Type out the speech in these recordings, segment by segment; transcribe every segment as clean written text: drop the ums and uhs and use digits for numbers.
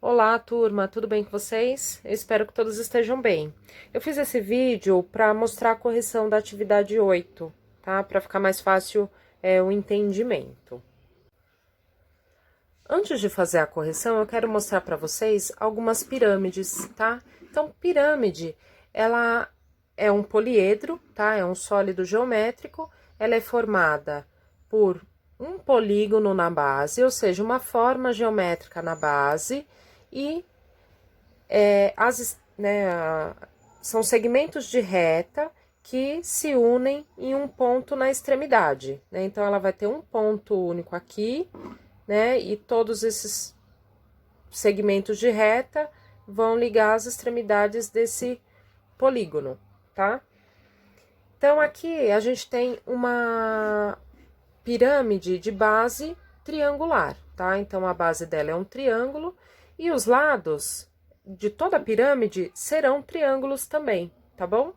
Olá, turma, tudo bem com vocês? Eu espero que todos estejam bem. Eu fiz esse vídeo para mostrar a correção da atividade 8, tá? Para ficar mais fácil o entendimento. Antes de fazer a correção, eu quero mostrar para vocês algumas pirâmides, tá? Então, pirâmide, ela é um poliedro, tá? É um sólido geométrico, ela é formada por um polígono na base, ou seja, uma forma geométrica na base, e são segmentos de reta que se unem em um ponto na extremidade, né? Então, ela vai ter um ponto único aqui, né? E todos esses segmentos de reta vão ligar as extremidades desse polígono, tá? Então, aqui a gente tem uma pirâmide de base triangular, tá? Então, a base dela é um triângulo e os lados de toda a pirâmide serão triângulos também, tá bom?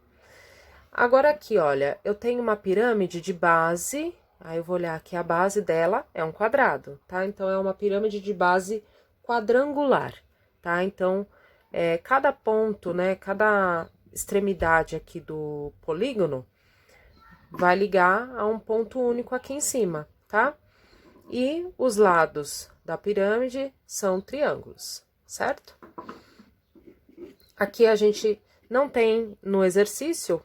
Agora aqui, olha, eu tenho uma pirâmide de base, aí eu vou olhar aqui, a base dela é um quadrado, tá? Então, é uma pirâmide de base quadrangular, tá? Então, cada ponto, né, cada extremidade aqui do polígono vai ligar a um ponto único aqui em cima, tá? E os lados da pirâmide são triângulos, certo? Aqui a gente não tem no exercício,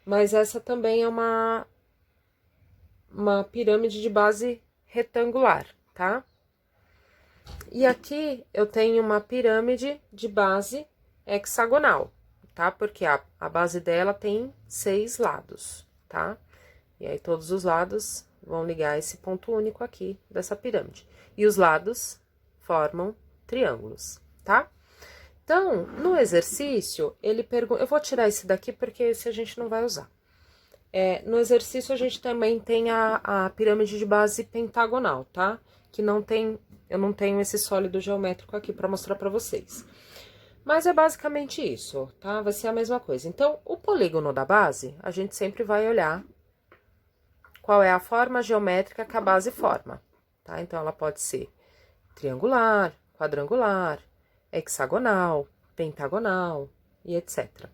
mas essa também é uma pirâmide de base retangular, tá? E aqui eu tenho uma pirâmide de base hexagonal, tá? Porque a base dela tem 6 lados, tá? E aí todos os lados vão ligar esse ponto único aqui dessa pirâmide. E os lados formam triângulos, tá? Então, no exercício, ele pergunta... Eu vou tirar esse daqui porque esse a gente não vai usar. No exercício, a gente também tem a pirâmide de base pentagonal, tá? Que não tem... Eu não tenho esse sólido geométrico aqui para mostrar para vocês. Mas é basicamente isso, tá? Vai ser a mesma coisa. Então, o polígono da base, a gente sempre vai olhar qual é a forma geométrica que a base forma, tá? Então, ela pode ser triangular, quadrangular, hexagonal, pentagonal e etc.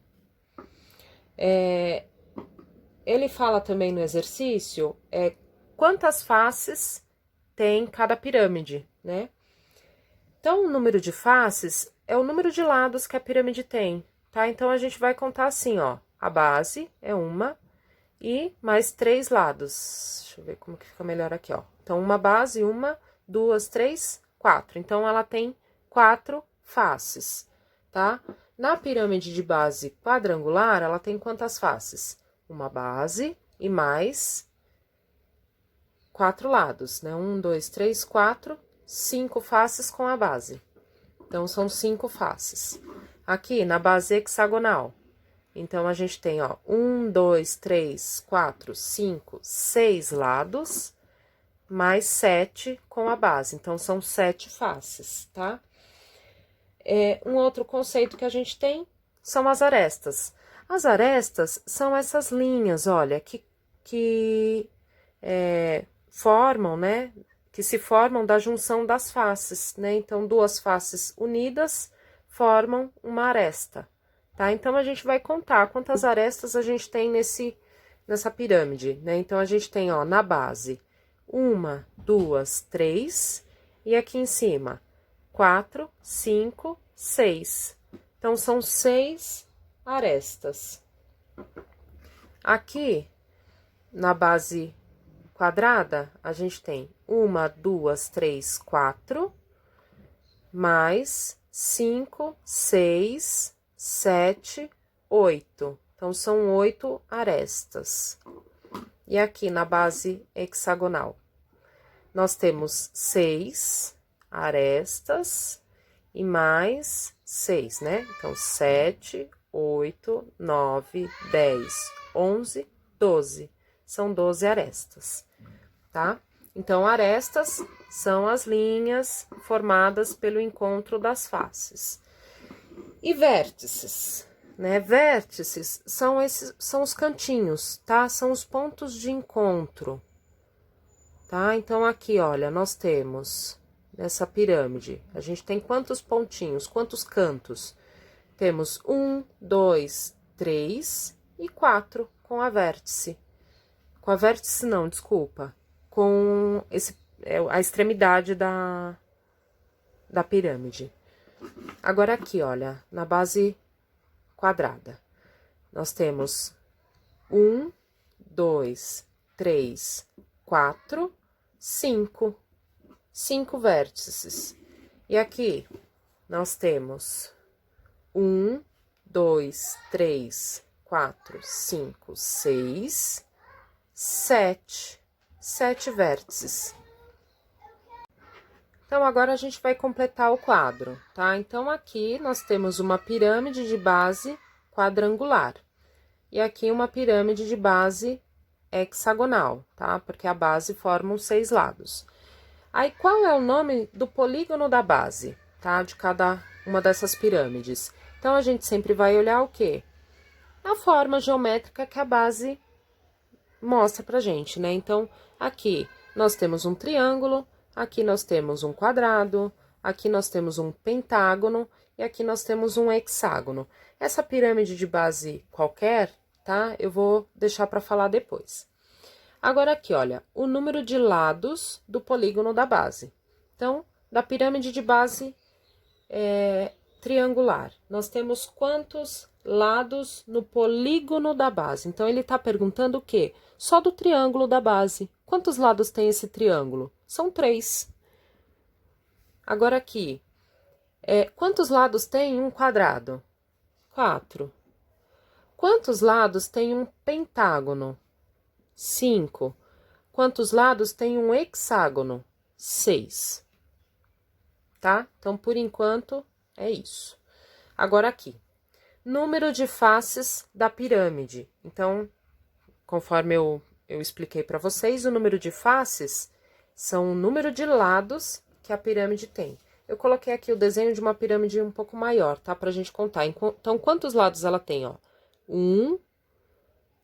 Ele fala também no exercício quantas faces tem cada pirâmide, né? Então, o número de faces é o número de lados que a pirâmide tem, tá? Então, a gente vai contar assim, ó, a base é uma e mais 3 lados. Deixa eu ver como que fica melhor aqui, ó. Então, uma base, 1, 2, 3, 4. Então, ela tem 4 faces, tá? Na pirâmide de base quadrangular, ela tem quantas faces? Uma base e mais 4 lados, né? 1, 2, 3, 4, 5 faces com a base. Então, são 5 faces. Aqui, na base hexagonal, então, a gente tem, ó, 1, 2, 3, 4, 5, 6 lados, mais 7 com a base. Então, são 7 faces, tá? Um outro conceito que a gente tem são as arestas. As arestas são essas linhas, olha, que formam, né? Que se formam da junção das faces, né? Então, duas faces unidas formam uma aresta, tá? Então, a gente vai contar quantas arestas a gente tem nessa pirâmide, né? Então, a gente tem, ó, na base, 1, 2, 3, e aqui em cima, 4, 5, 6. Então, são 6 arestas. Aqui, na base quadrada, a gente tem 1, 2, 3, 4, mais 5, 6, 7, 8. Então, são 8 arestas. E aqui na base hexagonal, nós temos 6 arestas e mais 6, né? Então, 7, 8, 9, 10, 11, 12. São 12 arestas, tá? Então, arestas são as linhas formadas pelo encontro das faces. E vértices, né? Vértices são os cantinhos, tá? São os pontos de encontro, tá? Então, aqui, olha, nós temos nessa pirâmide? A gente tem quantos pontinhos, quantos cantos? Temos 1, 2, 3 e 4 com a vértice. Com a vértice não, desculpa. Com a extremidade da pirâmide. Agora aqui, olha, na base quadrada. Nós temos 1, 2, 3, 4, 5. 5 vértices. E aqui nós temos 1, 2, 3, 4, 5, 6, 7. 7 vértices. Então, agora a gente vai completar o quadro, tá? Então, aqui nós temos uma pirâmide de base quadrangular. E aqui uma pirâmide de base hexagonal, tá? Porque a base forma os 6 lados. Aí, qual é o nome do polígono da base, tá? De cada uma dessas pirâmides. Então, a gente sempre vai olhar o quê? A forma geométrica que a base mostra pra gente, né? Então, aqui nós temos um triângulo, aqui nós temos um quadrado, aqui nós temos um pentágono e aqui nós temos um hexágono. Essa pirâmide de base qualquer, tá? Eu vou deixar pra falar depois. Agora aqui, olha, o número de lados do polígono da base. Então, da pirâmide de base triangular, nós temos quantos lados no polígono da base? Então, ele tá perguntando o quê? Só do triângulo da base. Quantos lados tem esse triângulo? São 3. Agora aqui, quantos lados tem um quadrado? 4. Quantos lados tem um pentágono? 5. Quantos lados tem um hexágono? 6. Tá? Então, por enquanto, é isso. Agora aqui, número de faces da pirâmide. Então, conforme eu expliquei para vocês, o número de faces são o número de lados que a pirâmide tem. Eu coloquei aqui o desenho de uma pirâmide um pouco maior, tá? Pra gente contar. Então, quantos lados ela tem, ó? 1,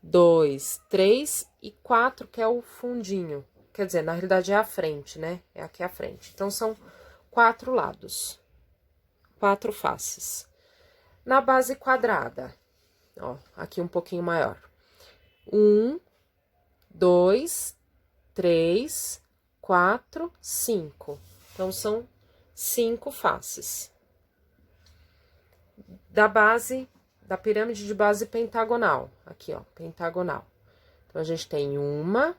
2, 3 e 4, que é o fundinho. Quer dizer, na realidade é a frente, né? É aqui a frente. Então, são 4 lados. 4 faces. Na base quadrada, ó, aqui um pouquinho maior. 1, 2, 3, 4, 5. Então, são 5 faces. Da pirâmide de base pentagonal. Aqui, ó, pentagonal. Então, a gente tem uma,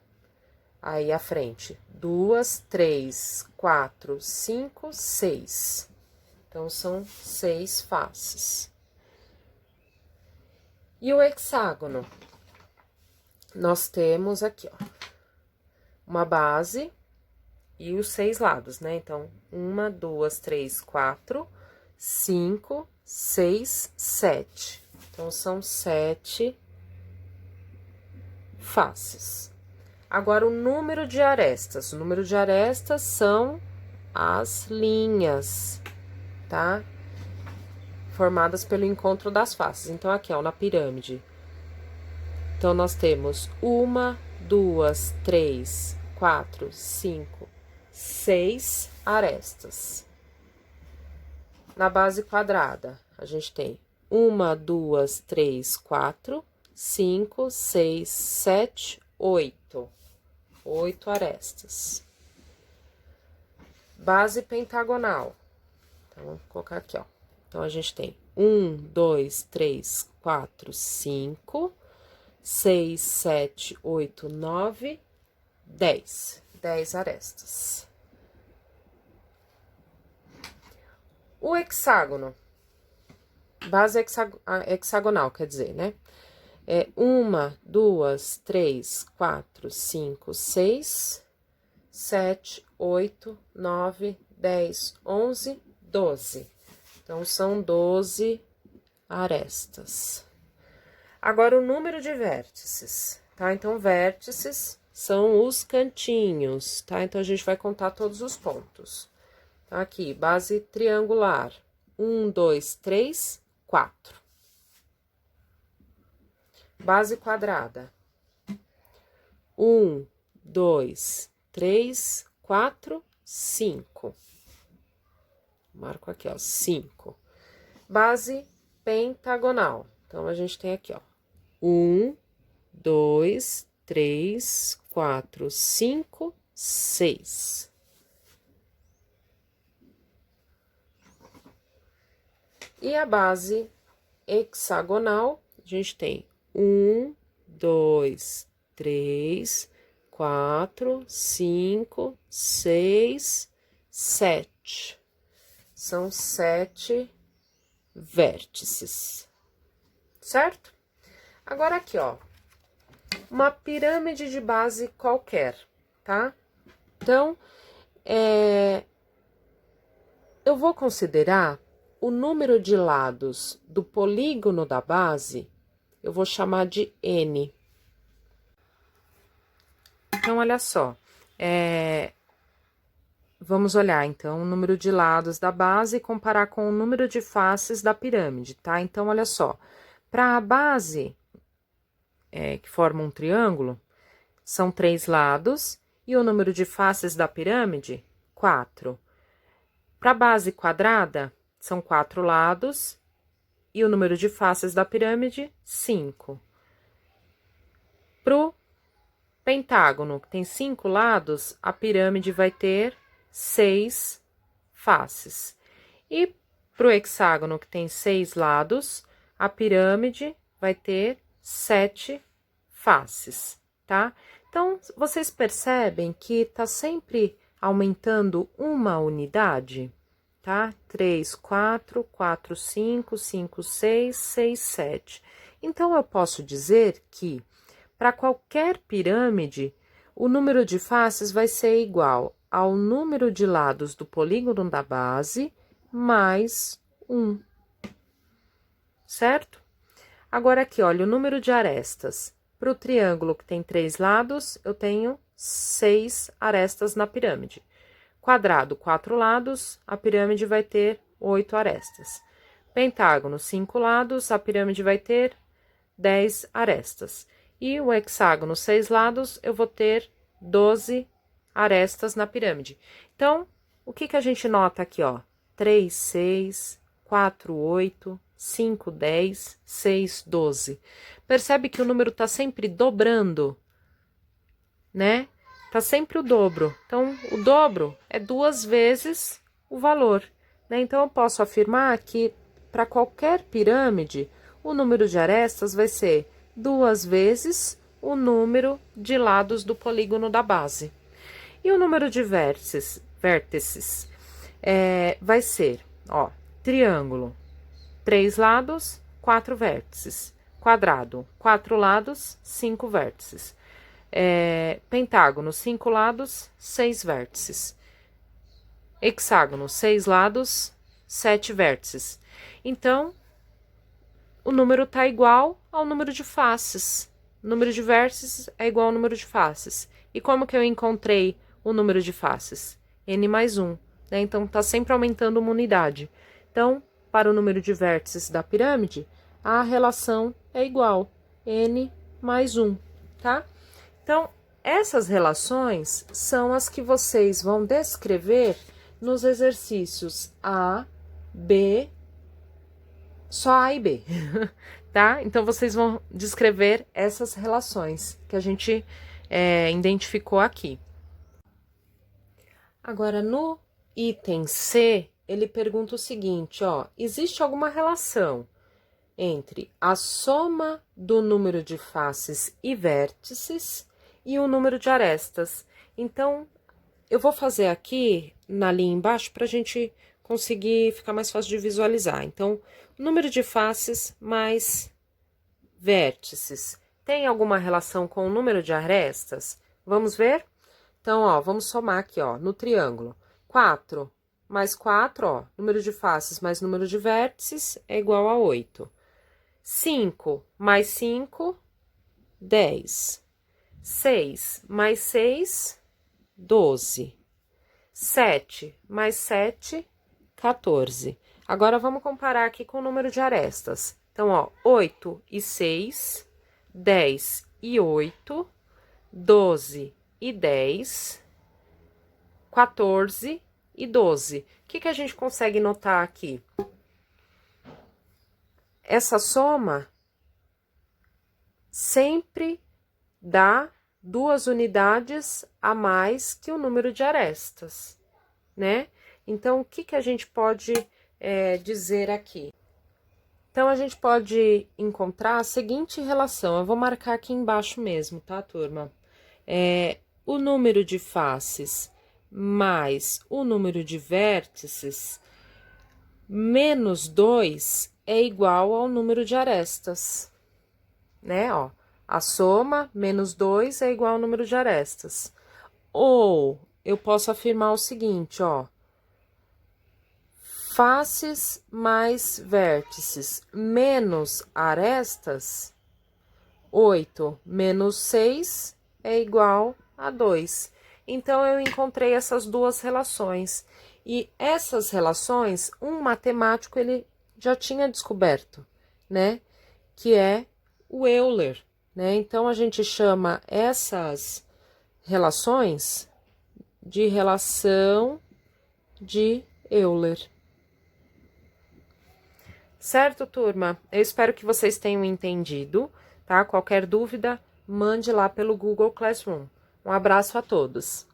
aí à frente, 2, 3, 4, 5, 6. Então, são 6 faces. E o hexágono? Nós temos aqui, ó, uma base e os 6 lados, né? Então, 1, 2, 3, 4, 5, 6, 7. Então, são 7 faces. Agora, o número de arestas. O número de arestas são as linhas, tá? Formadas pelo encontro das faces. Então, aqui, ó, na pirâmide. Então, nós temos 1, 2, 3, 4, 5, 6 arestas. Na base quadrada, a gente tem 1, 2, 3, 4, 5, 6, 7, 8. 8 arestas. Base pentagonal. Então, vamos colocar aqui, ó. Então, a gente tem 1, 2, 3, 4, 5, 6, 7, 8, 9, 10. 10 arestas. O hexágono. Base hexagonal, quer dizer, né? 1, 2, 3, 4, 5, 6, 7, 8, 9, 10, 11, 12. Então, são 12 arestas. Agora, o número de vértices, tá? Então, vértices são os cantinhos, tá? Então, a gente vai contar todos os pontos. Então, aqui, base triangular. 1, 2, 3, 4. Base quadrada. 1, 2, 3, 4, 5. Marco aqui, ó, 5. Base pentagonal. Então, a gente tem aqui, ó, 1, 2, 3, 4, 5, 6. E a base hexagonal, a gente tem 1, 2, 3, 4, 5, 6, 7. São 7 vértices, certo? Agora aqui, ó, uma pirâmide de base qualquer, tá? Então, eu vou considerar o número de lados do polígono da base, eu vou chamar de N. Então, olha só, vamos olhar, então, o número de lados da base e comparar com o número de faces da pirâmide, tá? Então, olha só, para a base, que forma um triângulo, são 3 lados, e o número de faces da pirâmide, 4. Para a base quadrada, são 4 lados, e o número de faces da pirâmide, 5. Para o pentágono, que tem 5 lados, a pirâmide vai ter 6 faces. E para o hexágono, que tem 6 lados, a pirâmide vai ter 7 faces, tá? Então, vocês percebem que tá sempre aumentando uma unidade, tá? 3, 4, 4, 5, 5, 6, 6, 7. Então, eu posso dizer que, para qualquer pirâmide, o número de faces vai ser igual ao número de lados do polígono da base mais 1, certo? Agora aqui, olha, o número de arestas. Para o triângulo que tem 3 lados, eu tenho 6 arestas na pirâmide. Quadrado, 4 lados, a pirâmide vai ter 8 arestas. Pentágono, 5 lados, a pirâmide vai ter 10 arestas. E o hexágono, 6 lados, eu vou ter 12 arestas na pirâmide. Então, o que a gente nota aqui, ó? 3, 6, 4, 8, 5, 10, 6, 12. Percebe que o número tá sempre dobrando, né? Tá sempre o dobro. Então, o dobro é 2 vezes o valor, né? Então, eu posso afirmar que para qualquer pirâmide, o número de arestas vai ser 2 vezes o número de lados do polígono da base. E o número de vértices vai ser, ó, triângulo, 3 lados, 4 vértices. Quadrado, 4 lados, 5 vértices. Pentágono, 5 lados, 6 vértices. Hexágono, 6 lados, 7 vértices. Então, o número tá igual ao número de faces. O número de vértices é igual ao número de faces. E como que eu encontrei o número de faces? N mais 1, né? Então, tá sempre aumentando uma unidade. Então, para o número de vértices da pirâmide, a relação é igual, N mais 1, tá? Então, essas relações são as que vocês vão descrever nos exercícios A, B, só A e B, tá? Então, vocês vão descrever essas relações que a gente identificou aqui. Agora, no item C, ele pergunta o seguinte, ó, existe alguma relação entre a soma do número de faces e vértices e o número de arestas? Então, eu vou fazer aqui na linha embaixo para a gente conseguir ficar mais fácil de visualizar. Então, número de faces mais vértices tem alguma relação com o número de arestas? Vamos ver? Então, ó, vamos somar aqui, ó, no triângulo. 4 mais 4, ó, número de faces mais número de vértices é igual a 8. 5 mais 5, 10. 6 mais 6, 12. 7 mais 7, 14. Agora, vamos comparar aqui com o número de arestas. Então, ó, 8 e 6, 10 e 8, 12 e 10, 14 e 12. O que a gente consegue notar aqui? Essa soma sempre dá 2 unidades a mais que o número de arestas, né? Então, o que a gente pode dizer aqui? Então, a gente pode encontrar a seguinte relação. Eu vou marcar aqui embaixo mesmo, tá, turma? O número de faces mais o número de vértices menos 2 é igual ao número de arestas, né? Ó, a soma menos 2 é igual ao número de arestas. Ou eu posso afirmar o seguinte, ó. Faces mais vértices menos arestas, 8 menos 6 é igual a 2. Então, eu encontrei essas duas relações. E essas relações, um matemático, ele já tinha descoberto, né? Que é o Euler, né? Então, a gente chama essas relações de relação de Euler. Certo, turma? Eu espero que vocês tenham entendido, tá? Qualquer dúvida, mande lá pelo Google Classroom. Um abraço a todos.